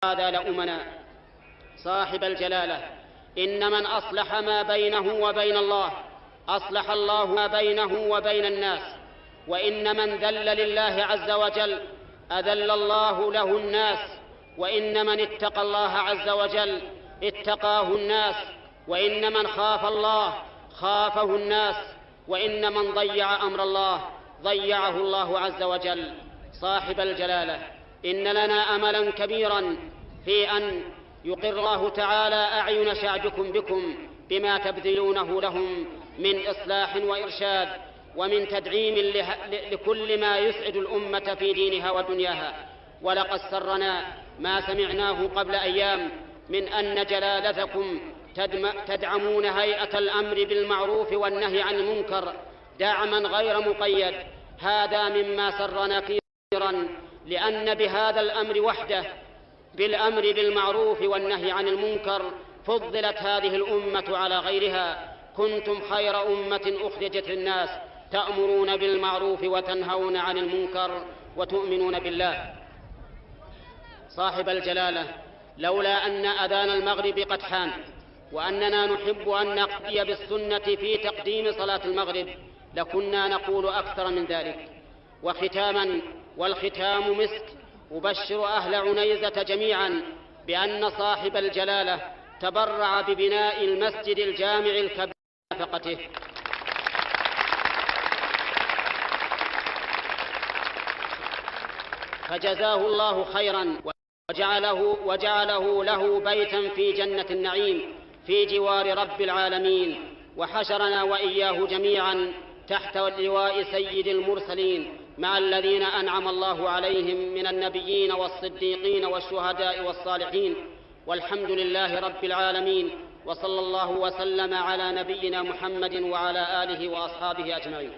هذا لأمنا صاحب الجلالة إن من أصلح ما بينه وبين الله أصلح الله ما بينه وبين الناس، وإن من ذل لله عز وجل أذل الله له الناس، وإن من اتقى الله عز وجل اتقاه الناس، وإن من خاف الله خافه الناس، وإن من ضيع أمر الله ضيعه الله عز وجل. صاحب الجلالة إن لنا أملا كبيرا في أن يقر الله تعالى أعين شعبكم بكم بما تبذلونه لهم من إصلاح وإرشاد ومن تدعيم لكل ما يسعد الأمة في دينها ودنياها. ولقد سرنا ما سمعناه قبل أيام من أن جلالتكم تدعمون هيئة الأمر بالمعروف والنهي عن المنكر دعما غير مقيد. هذا مما سرنا كثيرا، لأن بهذا الأمر وحده، بالأمر بالمعروف والنهي عن المنكر، فضلت هذه الأمة على غيرها. كنتم خير أمة أخرجت للناس تأمرون بالمعروف وتنهون عن المنكر وتؤمنون بالله. صاحب الجلالة لولا أن أذان المغرب قد حان وأننا نحب أن نقضي بالسنة في تقديم صلاة المغرب لكنا نقول أكثر من ذلك. وختاما، والختام مسك، أبشر أهل عنيزة جميعا بأن صاحب الجلالة تبرع ببناء المسجد الجامع الكبير بنفقته، فجزاه الله خيرا وجعله له بيتا في جنة النعيم في جوار رب العالمين، وحشرنا وإياه جميعا تحت لواء سيد المرسلين مع الذين أنعم الله عليهم من النبيين والصديقين والشهداء والصالحين، والحمد لله رب العالمين. وصلى الله وسلم على نبينا محمد وعلى آله وأصحابه أجمعين.